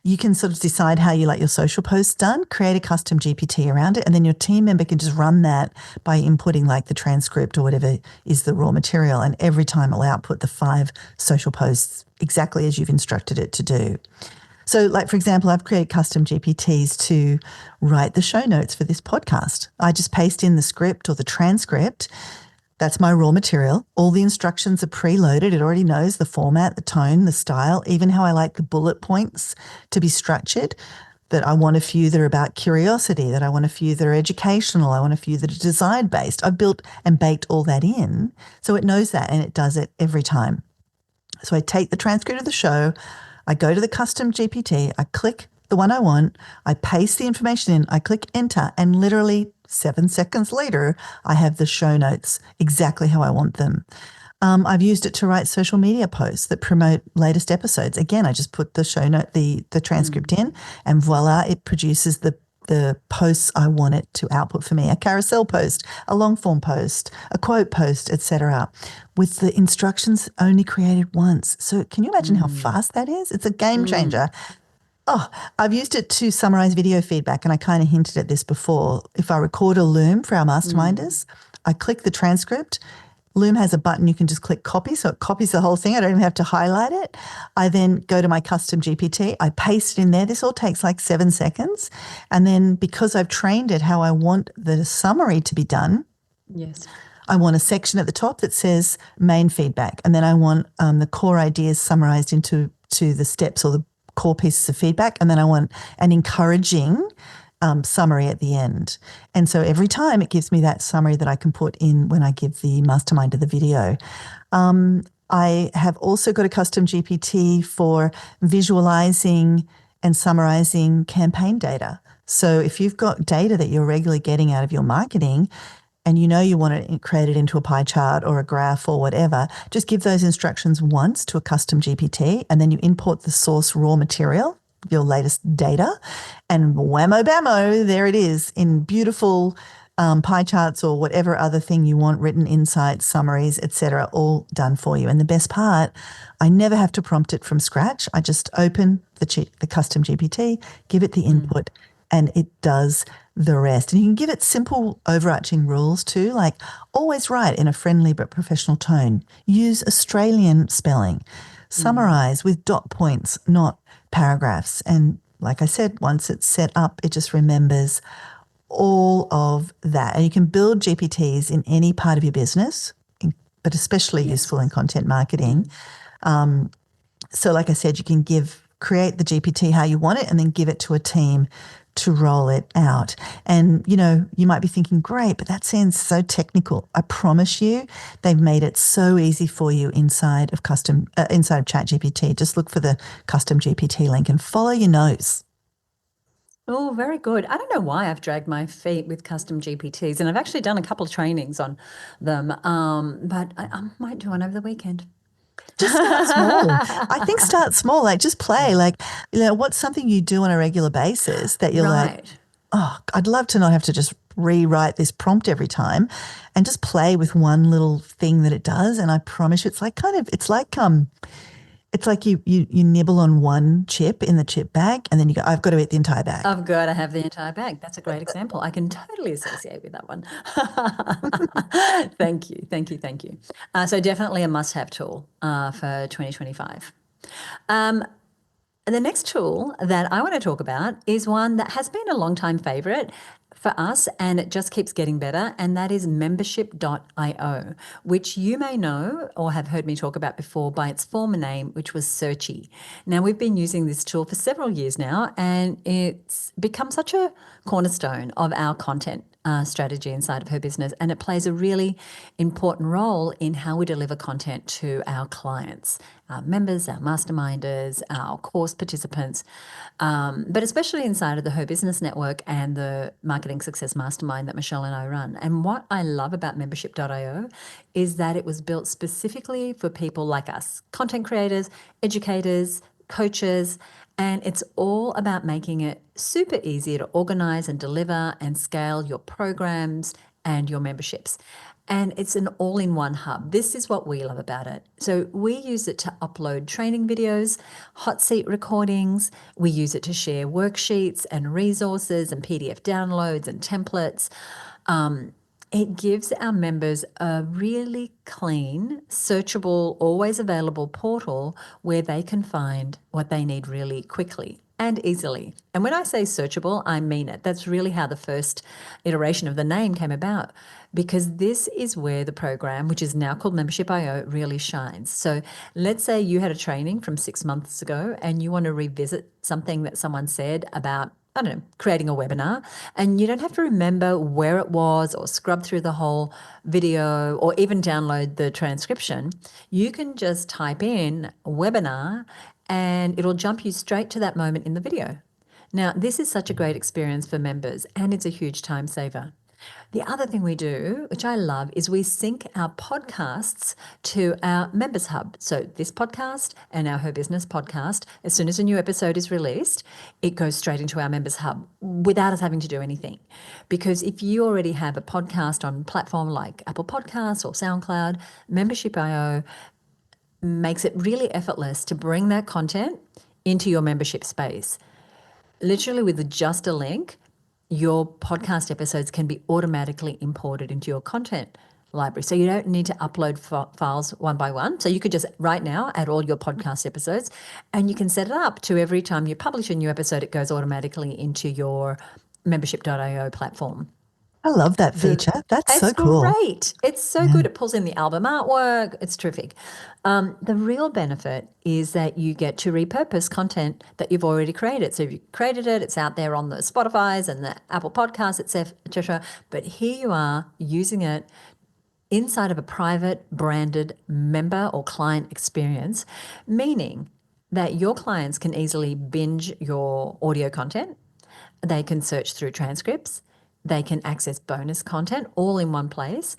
you can sort of decide how you like your social posts done, create a custom GPT around it, and then your team member can just run that by inputting like the transcript or whatever is the raw material, and every time it'll output the 5 social posts exactly as you've instructed it to do. So, like, for example, I've created custom GPTs to write the show notes for this podcast. I just paste in the script or the transcript. That's my raw material. All the instructions are preloaded. It already knows the format, the tone, the style, even how I like the bullet points to be structured, that I want a few that are about curiosity, that I want a few that are educational, I want a few that are design-based. I've built and baked all that in, so it knows that, and it does it every time. So I take the transcript of the show, I go to the custom GPT, I click the one I want, I paste the information in, I click enter, and literally 7 seconds later, I have the show notes exactly how I want them. I've used it to write social media posts that promote latest episodes. Again, I just put the show note, the transcript in, and voila, it produces the posts I want it to output for me. A carousel post, a long form post, a quote post, etc., with the instructions only created once. So can you imagine how fast that is? It's a game changer. Oh, I've used it to summarize video feedback, and I kind of hinted at this before. If I record a Loom for our masterminders, I click the transcript. Loom has a button you can just click copy, so it copies the whole thing. I don't even have to highlight it. I then go to my custom GPT. I paste it in there. This all takes like 7 seconds. And then because I've trained it how I want the summary to be done, yes, I want a section at the top that says main feedback. And then I want the core ideas summarized into the steps or the core pieces of feedback. And then I want an encouraging summary at the end. And so every time it gives me that summary that I can put in when I give the mastermind of the video. I have also got a custom GPT for visualizing and summarizing campaign data. So if you've got data that you're regularly getting out of your marketing, and you know you want to create it into a pie chart or a graph or whatever, just give those instructions once to a custom GPT, and then you import the source raw material, your latest data, and whammo bammo, there it is in beautiful pie charts or whatever other thing you want, written insights, summaries, etc., all done for you. And the best part, I never have to prompt it from scratch. I just open the custom GPT, give it the input, and it does the rest. And you can give it simple overarching rules too, like always write in a friendly but professional tone. Use Australian spelling. Summarize with dot points, not paragraphs. And like I said, once it's set up, it just remembers all of that. And you can build GPTs in any part of your business, but especially useful in content marketing. So like I said, you can create the GPT how you want it and then give it to a team to roll it out. And, you might be thinking, great, but that sounds so technical. I promise you, they've made it so easy for you inside of ChatGPT. Just look for the custom GPT link and follow your nose. Oh, very good. I don't know why I've dragged my feet with custom GPTs, and I've actually done a couple of trainings on them, but I might do one over the weekend. Just start small. I think start small. Like just play. Like, what's something you do on a regular basis that you're like, oh, I'd love to not have to just rewrite this prompt every time, and just play with one little thing that it does. And I promise you, it's like you nibble on one chip in the chip bag, and then you go, I've got to eat the entire bag. I've got to have the entire bag. That's a great example. I can totally associate with that one. Thank you. So definitely a must-have tool for 2025. And the next tool that I want to talk about is one that has been a long-time favorite for us, and it just keeps getting better, and that is membership.io, which you may know or have heard me talk about before by its former name, which was Searchy. Now, we've been using this tool for several years now, and it's become such a cornerstone of our content strategy inside of her business, and it plays a really important role in how we deliver content to our clients, our members, our masterminders, our course participants, but especially inside of the Her Business Network and the Marketing Success Mastermind that Michelle and I run. And what I love about membership.io is that it was built specifically for people like us, content creators, educators, coaches, and it's all about making it super easy to organize and deliver and scale your programs and your memberships. And it's an all-in-one hub. This is what we love about it. So we use it to upload training videos, hot seat recordings. We use it to share worksheets and resources and PDF downloads and templates. It gives our members a really clean, searchable, always available portal where they can find what they need really quickly and easily. And when I say searchable, I mean it. That's really how the first iteration of the name came about, because this is where the program, which is now called Membership.io, really shines. So let's say you had a training from 6 months ago and you want to revisit something that someone said about, I don't know, creating a webinar, and you don't have to remember where it was or scrub through the whole video or even download the transcription. You can just type in webinar and it'll jump you straight to that moment in the video. Now, this is such a great experience for members, and it's a huge time saver. The other thing we do, which I love, is we sync our podcasts to our Members Hub. So this podcast and our Her Business podcast, as soon as a new episode is released, it goes straight into our Members Hub without us having to do anything. Because if you already have a podcast on a platform like Apple Podcasts or SoundCloud, Membership.io makes it really effortless to bring that content into your membership space. Literally with just a link, your podcast episodes can be automatically imported into your content library. So you don't need to upload files one by one. So you could just right now add all your podcast episodes, and you can set it up to every time you publish a new episode, it goes automatically into your membership.io platform. I love that feature. That's so cool. It's great. It's so good. It pulls in the album artwork. It's terrific. The real benefit is that you get to repurpose content that you've already created. So if you created it, it's out there on the Spotify's and the Apple Podcasts, etc. But here you are using it inside of a private branded member or client experience, meaning that your clients can easily binge your audio content. They can search through transcripts. They can access bonus content all in one place.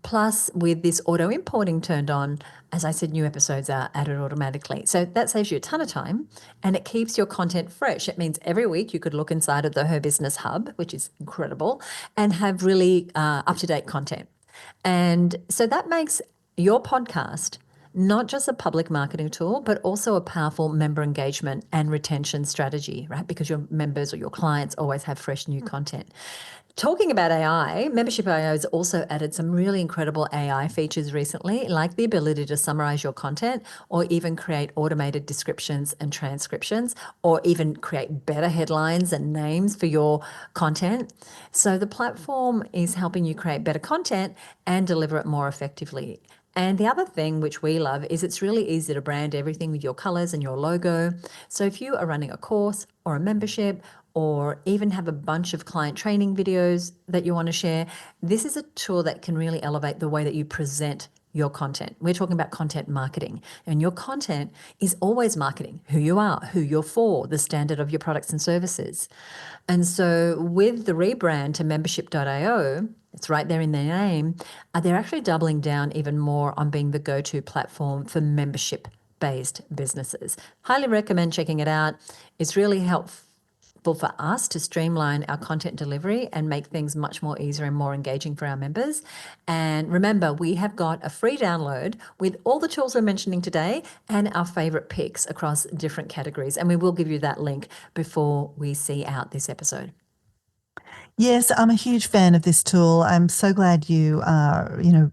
Plus, with this auto importing turned on, as I said, new episodes are added automatically. So that saves you a ton of time, and it keeps your content fresh. It means every week you could look inside of the Her Business Hub, which is incredible, and have really up-to-date content. And so that makes your podcast not just a public marketing tool, but also a powerful member engagement and retention strategy, right? Because your members or your clients always have fresh new content. Talking about AI, Membership.io has also added some really incredible AI features recently, like the ability to summarize your content or even create automated descriptions and transcriptions, or even create better headlines and names for your content. So the platform is helping you create better content and deliver it more effectively. And the other thing which we love is it's really easy to brand everything with your colors and your logo. So if you are running a course or a membership or even have a bunch of client training videos that you want to share, this is a tool that can really elevate the way that you present your content. We're talking about content marketing, and your content is always marketing who you are, who you're for, the standard of your products and services. And so with the rebrand to membership.io, it's right there in their name, they're actually doubling down even more on being the go-to platform for membership-based businesses. Highly recommend checking it out. It's really helpful for us to streamline our content delivery and make things much more easier and more engaging for our members. And remember, we have got a free download with all the tools we're mentioning today and our favorite picks across different categories. And we will give you that link before we see out this episode. Yes, I'm a huge fan of this tool. I'm so glad you,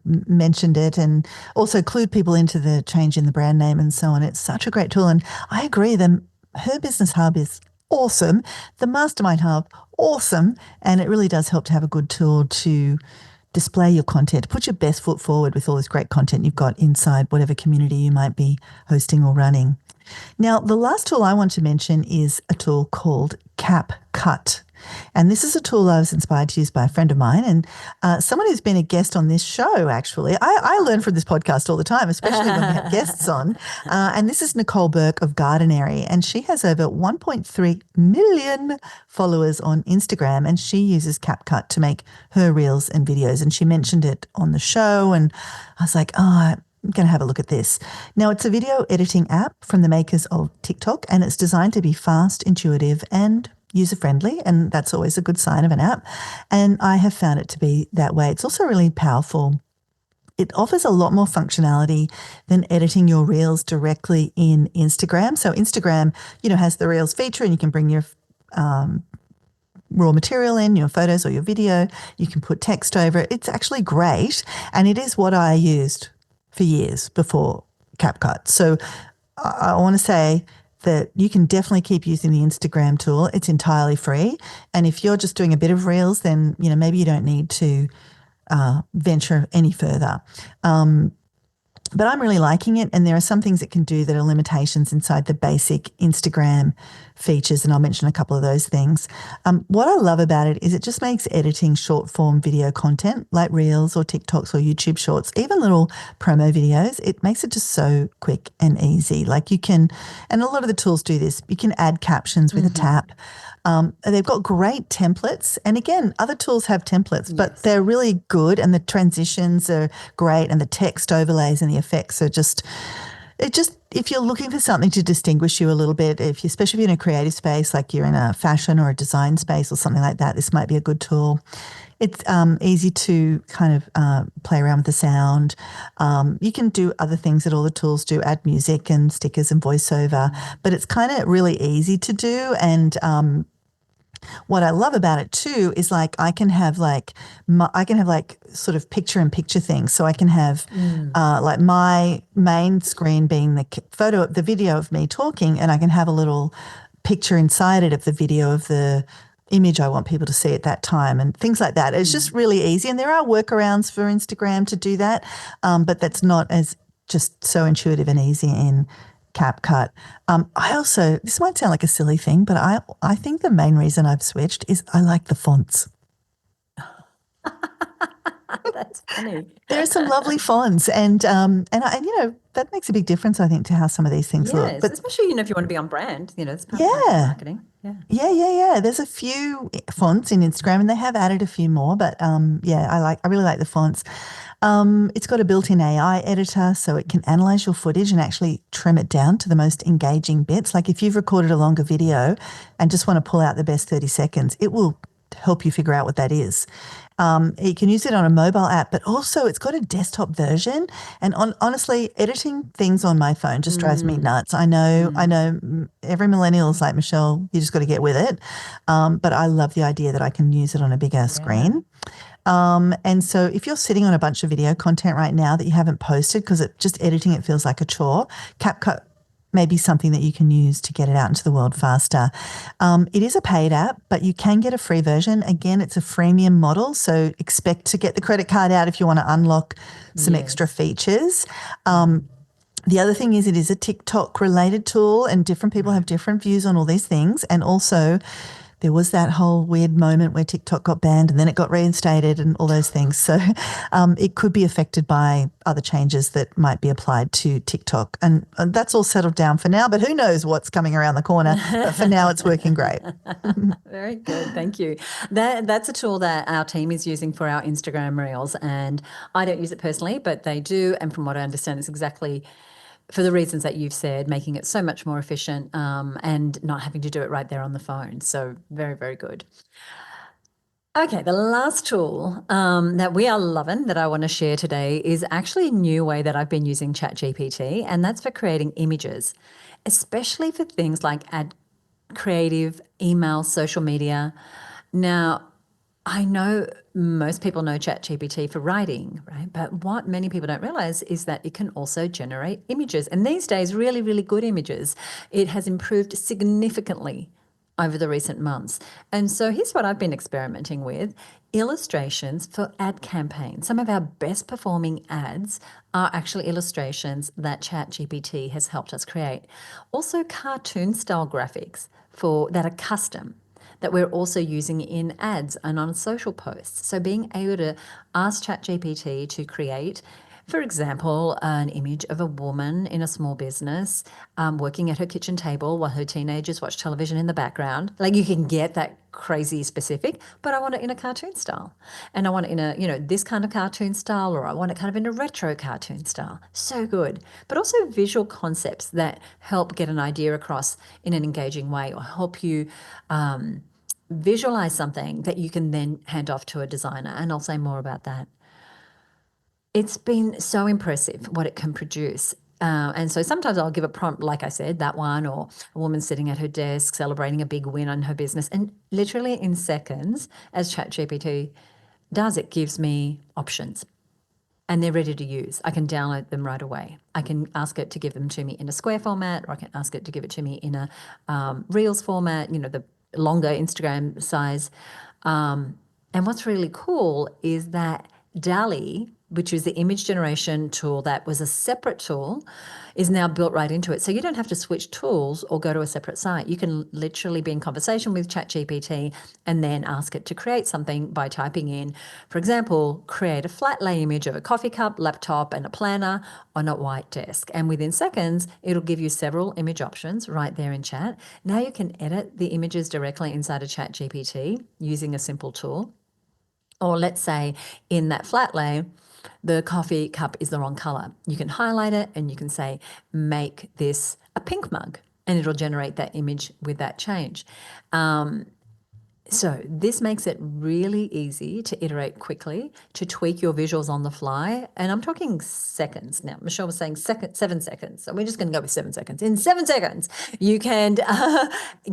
mentioned it and also clued people into the change in the brand name and so on. It's such a great tool. And I agree, her business hub is awesome. The Mastermind Hub, awesome. And it really does help to have a good tool to display your content, put your best foot forward with all this great content you've got inside whatever community you might be hosting or running. Now, the last tool I want to mention is a tool called CapCut. And this is a tool I was inspired to use by a friend of mine and someone who's been a guest on this show, actually. I learn from this podcast all the time, especially when we have guests on. And this is Nicole Burke of Gardenery, and she has over 1.3 million followers on Instagram, and she uses CapCut to make her reels and videos. And she mentioned it on the show, and I was like, I'm going to have a look at this. Now, it's a video editing app from the makers of TikTok, and it's designed to be fast, intuitive, and user-friendly, and that's always a good sign of an app. And I have found it to be that way. It's also really powerful. It offers a lot more functionality than editing your reels directly in Instagram. So Instagram, has the reels feature, and you can bring your raw material in, your photos or your video. You can put text over it. It's actually great, and it is what I used for years before CapCut. So I want to say that you can definitely keep using the Instagram tool. It's entirely free. And if you're just doing a bit of reels, then, maybe you don't need to venture any further. But I'm really liking it, and there are some things it can do that are limitations inside the basic Instagram features, and I'll mention a couple of those things. What I love about it is it just makes editing short-form video content like Reels or TikToks or YouTube Shorts, even little promo videos, it makes it just so quick and easy. Like you can, and a lot of the tools do this, you can add captions with a tap. They've got great templates. And again, other tools have templates, but they're really good, and the transitions are great, and the text overlays and the effects are if you're looking for something to distinguish you a little bit, especially if you're in a creative space, like you're in a fashion or a design space or something like that, this might be a good tool. It's easy to kind of play around with the sound. You can do other things that all the tools do, add music and stickers and voiceover, but it's kind of really easy to do. And what I love about it too is I can have sort of picture-in-picture things. So I can have my main screen being the video of me talking, and I can have a little picture inside it of the video of the image I want people to see at that time and things like that. It's just really easy, and there are workarounds for Instagram to do that, but that's not as just so intuitive and easy in CapCut. This might sound like a silly thing, but I think the main reason I've switched is I like the fonts. That's funny. There are some lovely fonts, and that makes a big difference, I think, to how some of these things look. But especially if you want to be on brand, it's part of marketing. Yeah. There's a few fonts in Instagram, and they have added a few more. But I really like the fonts. It's got a built-in AI editor, so it can analyze your footage and actually trim it down to the most engaging bits. Like if you've recorded a longer video and just want to pull out the best 30 seconds, it will help you figure out what that is. You can use it on a mobile app, but also it's got a desktop version. And honestly, editing things on my phone just drives me nuts. I know every millennial is like, Michelle, you just got to get with it. But I love the idea that I can use it on a bigger screen. And so if you're sitting on a bunch of video content right now that you haven't posted because just editing it feels like a chore, CapCut may be something that you can use to get it out into the world faster. It is a paid app, but you can get a free version. Again, it's a freemium model, so expect to get the credit card out if you want to unlock some extra features. The other thing is it is a TikTok related tool, and different people have different views on all these things. And also there was that whole weird moment where TikTok got banned and then it got reinstated and all those things. So it could be affected by other changes that might be applied to TikTok. And that's all settled down for now, but who knows what's coming around the corner. But for now, it's working great. Very good. Thank you. That's a tool that our team is using for our Instagram Reels. And I don't use it personally, but they do. And from what I understand, it's exactly for the reasons that you've said, making it so much more efficient and not having to do it right there on the phone. So very, very good. Okay, the last tool that we are loving that I want to share today is actually a new way that I've been using ChatGPT, and that's for creating images, especially for things like ad creative, email, social media. Now, I know most people know ChatGPT for writing, right? But what many people don't realize is that it can also generate images. And these days, really, really good images. It has improved significantly over the recent months. And so here's what I've been experimenting with: illustrations for ad campaigns. Some of our best performing ads are actually illustrations that ChatGPT has helped us create. Also cartoon style graphics that are custom, that we're also using in ads and on social posts. So being able to ask ChatGPT to create, for example, an image of a woman in a small business working at her kitchen table while her teenagers watch television in the background. Like, you can get that crazy specific, but I want it in a cartoon style. And I want it in a, this kind of cartoon style, or I want it kind of in a retro cartoon style. So good. But also visual concepts that help get an idea across in an engaging way, or help you visualize something that you can then hand off to a designer. And I'll say more about that. It's been so impressive what it can produce. And so sometimes I'll give a prompt, like I said, that one, or a woman sitting at her desk celebrating a big win on her business. And literally in seconds, as ChatGPT does, it gives me options. And they're ready to use. I can download them right away. I can ask it to give them to me in a square format, or I can ask it to give it to me in a Reels format, the longer Instagram size. And what's really cool is that DALL-E, which is the image generation tool that was a separate tool, is now built right into it. So you don't have to switch tools or go to a separate site. You can literally be in conversation with ChatGPT and then ask it to create something by typing in, for example, create a flat lay image of a coffee cup, laptop, and a planner on a white desk. And within seconds, it'll give you several image options right there in chat. Now you can edit the images directly inside of ChatGPT using a simple tool. Or let's say in that flat lay, the coffee cup is the wrong color. You can highlight it and you can say, make this a pink mug, and it'll generate that image with that change. So this makes it really easy to iterate quickly, to tweak your visuals on the fly. And I'm talking seconds now. Michelle was saying 7 seconds. So we're just going to go with 7 seconds. In 7 seconds, you can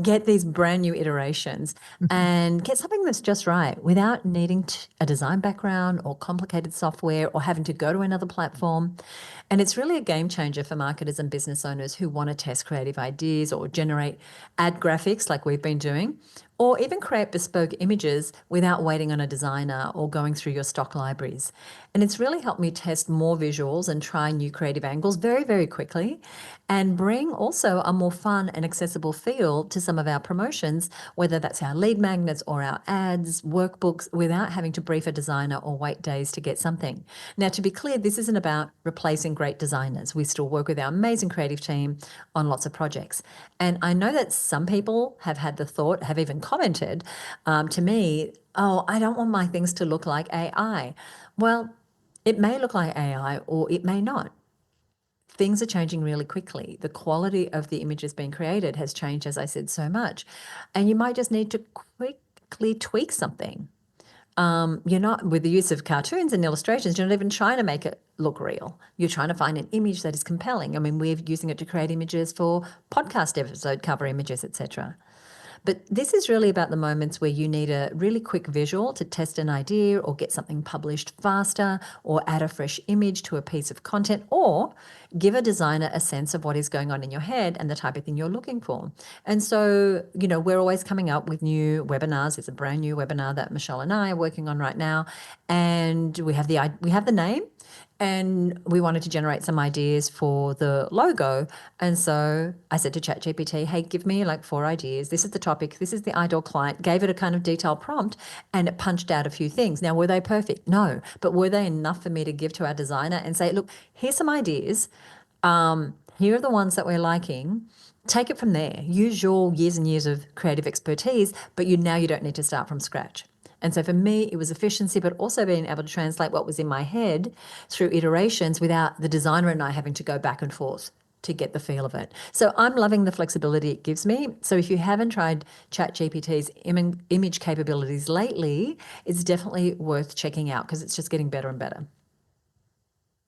get these brand new iterations and get something that's just right without needing a design background or complicated software or having to go to another platform. And it's really a game changer for marketers and business owners who want to test creative ideas or generate ad graphics like we've been doing, or even create bespoke images without waiting on a designer or going through your stock libraries. And it's really helped me test more visuals and try new creative angles very, very quickly, and bring also a more fun and accessible feel to some of our promotions, whether that's our lead magnets or our ads, workbooks, without having to brief a designer or wait days to get something. Now, to be clear, this isn't about replacing great designers. We still work with our amazing creative team on lots of projects. And I know that some people have had the thought, have even commented to me, oh, I don't want my things to look like AI. Well, it may look like AI or it may not. Things are changing really quickly. The quality of the images being created has changed, as I said, so much. And you might just need to quickly tweak something. you're not, with the use of cartoons and illustrations, you're not even trying to make it look real. You're trying to find an image that is compelling. I mean, we're using it to create images for podcast episode cover images, etc. But this is really about the moments where you need a really quick visual to test an idea or get something published faster or add a fresh image to a piece of content or give a designer a sense of what is going on in your head and the type of thing you're looking for. And so, we're always coming up with new webinars. There's a brand new webinar that Michelle and I are working on right now. And we have the name. And we wanted to generate some ideas for the logo. And so I said to ChatGPT, hey, give me like 4 ideas. This is the topic. This is the ideal client. Gave it a kind of detailed prompt and it punched out a few things. Now, were they perfect? No. But were they enough for me to give to our designer and say, look, here's some ideas. Here are the ones that we're liking. Take it from there. Use your years and years of creative expertise, but now you don't need to start from scratch. And so for me, it was efficiency, but also being able to translate what was in my head through iterations without the designer and I having to go back and forth to get the feel of it. So I'm loving the flexibility it gives me. So if you haven't tried ChatGPT's image capabilities lately, it's definitely worth checking out because it's just getting better and better.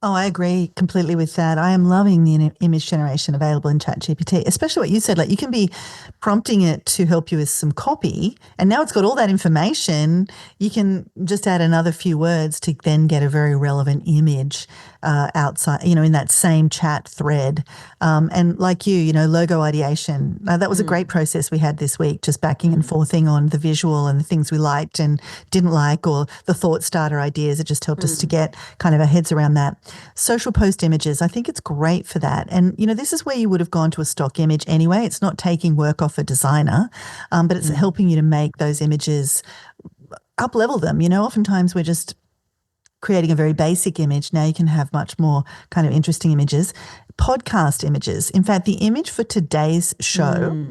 Oh, I agree completely with that. I am loving the image generation available in ChatGPT, especially what you said. Like you can be prompting it to help you with some copy, and now it's got all that information. You can just add another few words to then get a very relevant image outside, in that same chat thread. And like logo ideation. That was a great process we had this week, just backing and forthing on the visual and the things we liked and didn't like, or the thought starter ideas. It just helped us to get kind of our heads around that. Social post images, I think it's great for that. And, this is where you would have gone to a stock image anyway. It's not taking work off a designer, but it's helping you to make those images, up-level them. Oftentimes we're just creating a very basic image. Now you can have much more kind of interesting images. Podcast images. In fact, the image for today's show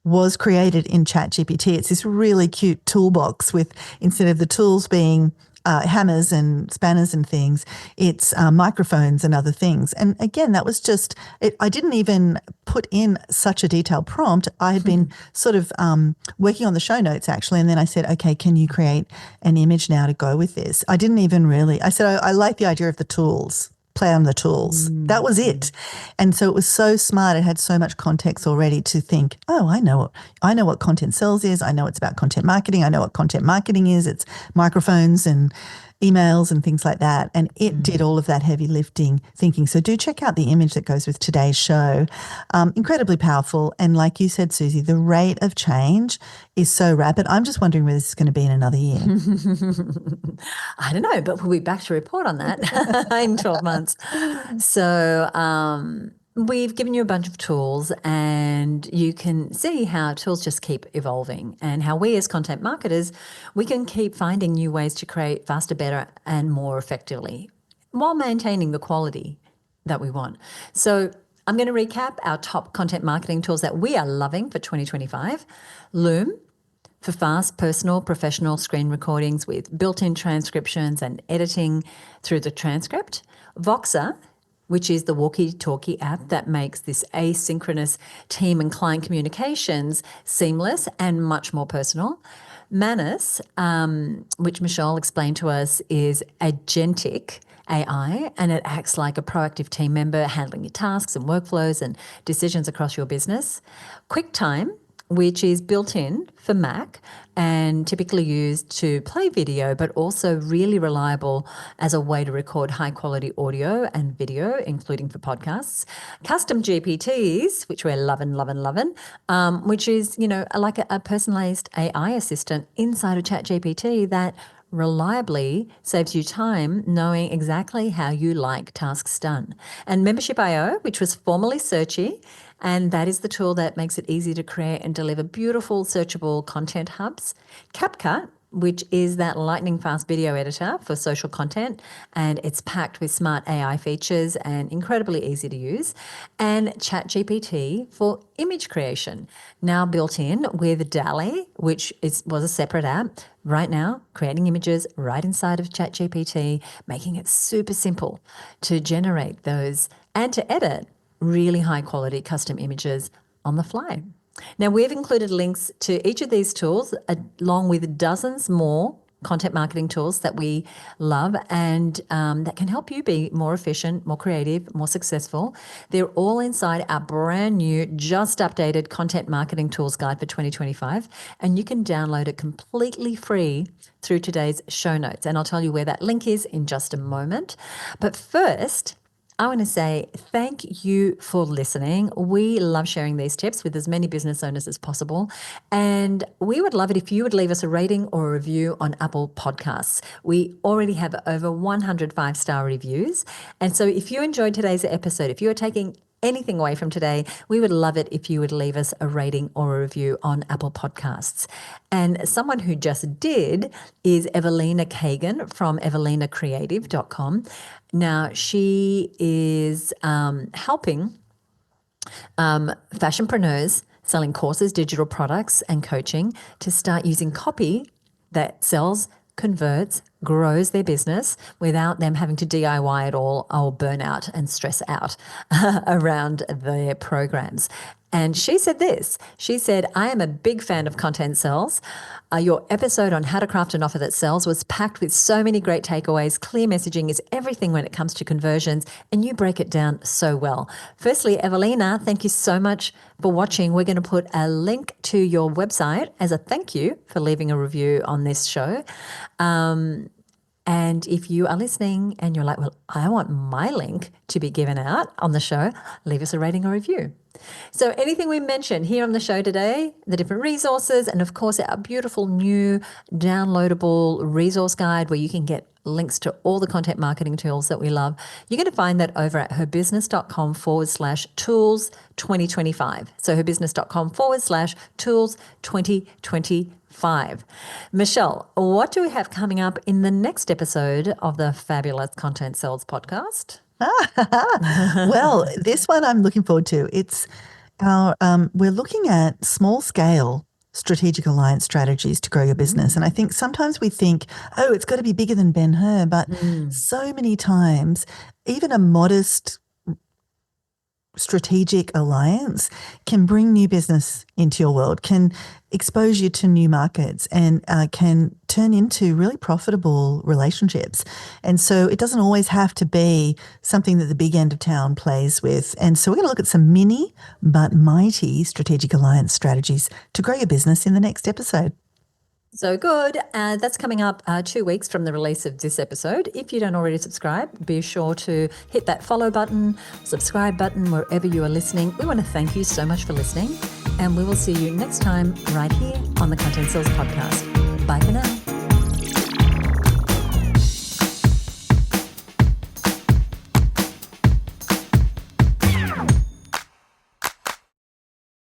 was created in ChatGPT. It's this really cute toolbox with, instead of the tools being hammers and spanners and things, it's microphones and other things. And again, that was just, I didn't even put in such a detailed prompt. I had been sort of working on the show notes actually. And then I said, okay, can you create an image now to go with this? I didn't even really, I said, I like the idea of the tools. Play on the tools. That was it. And so it was so smart. It had so much context already to think, oh, I know what content sells is. I know it's about content marketing. I know what content marketing is. It's microphones and emails and things like that. And it did all of that heavy lifting thinking. So do check out the image that goes with today's show. Incredibly powerful. And like you said, Suzi, the rate of change is so rapid. I'm just wondering where this is going to be in another year. I don't know, but we'll be back to report on that in 12 months. So we've given you a bunch of tools and you can see how tools just keep evolving and how we as content marketers, we can keep finding new ways to create faster, better and more effectively while maintaining the quality that we want. So I'm going to recap our top content marketing tools that we are loving for 2025. Loom, for fast, personal, professional screen recordings with built-in transcriptions and editing through the transcript. Voxer, which is the walkie-talkie app that makes this asynchronous team and client communications seamless and much more personal. Manus, which Michelle explained to us, is agentic AI, and it acts like a proactive team member handling your tasks and workflows and decisions across your business. QuickTime, which is built in for Mac and typically used to play video, but also really reliable as a way to record high quality audio and video, including for podcasts. Custom GPTs, which we're loving, which is, like a personalized AI assistant inside of ChatGPT that reliably saves you time knowing exactly how you like tasks done. And Membership.io, which was formerly Searchy, and that is the tool that makes it easy to create and deliver beautiful searchable content hubs. CapCut, which is that lightning fast video editor for social content, and it's packed with smart AI features and incredibly easy to use. And ChatGPT for image creation, now built in with DALL-E, which was a separate app. Right now, creating images right inside of ChatGPT, making it super simple to generate those and to edit really high quality custom images on the fly. Now, we've included links to each of these tools along with dozens more content marketing tools that we love and that can help you be more efficient, more creative, more successful. They're all inside our brand new, just updated content marketing tools guide for 2025. And you can download it completely free through today's show notes. And I'll tell you where that link is in just a moment. But first, I want to say thank you for listening. We love sharing these tips with as many business owners as possible. And we would love it if you would leave us a rating or a review on Apple Podcasts. We already have over 100 5-star reviews. And so if you enjoyed today's episode, if you are taking anything away from today, we would love it if you would leave us a rating or a review on Apple Podcasts. And someone who just did is Evelina Kagan from evelinacreative.com. Now, she is helping fashionpreneurs selling courses, digital products, and coaching to start using copy that sells, converts, grows their business without them having to DIY it all or burn out and stress out around their programs. And she said this. She said, I am a big fan of Content Sells. Your episode on how to craft an offer that sells was packed with so many great takeaways. Clear messaging is everything when it comes to conversions, and you break it down so well. Firstly, Evelina, thank you so much for watching. We're going to put a link to your website as a thank you for leaving a review on this show. And if you are listening and you're like, well, I want my link to be given out on the show, leave us a rating or review. So anything we mentioned here on the show today, the different resources, and of course our beautiful new downloadable resource guide where you can get links to all the content marketing tools that we love, you're going to find that over at herbusiness.com/tools 2025. So herbusiness.com/tools 2025. Michelle, what do we have coming up in the next episode of the Fabulous Content Sells podcast? Well, this one I'm looking forward to. It's our we're looking at small scale strategic alliance strategies to grow your business. And I think sometimes we think, oh, it's got to be bigger than Ben-Hur, but so many times even a modest strategic alliance can bring new business into your world, can expose you to new markets, and can turn into really profitable relationships. And so it doesn't always have to be something that the big end of town plays with. And so we're going to look at some mini but mighty strategic alliance strategies to grow your business in the next episode. So good. That's coming up 2 weeks from the release of this episode. If you don't already subscribe, be sure to hit that follow button, subscribe button, wherever you are listening. We want to thank you so much for listening, and we will see you next time right here on the Content Sells podcast. Bye for now.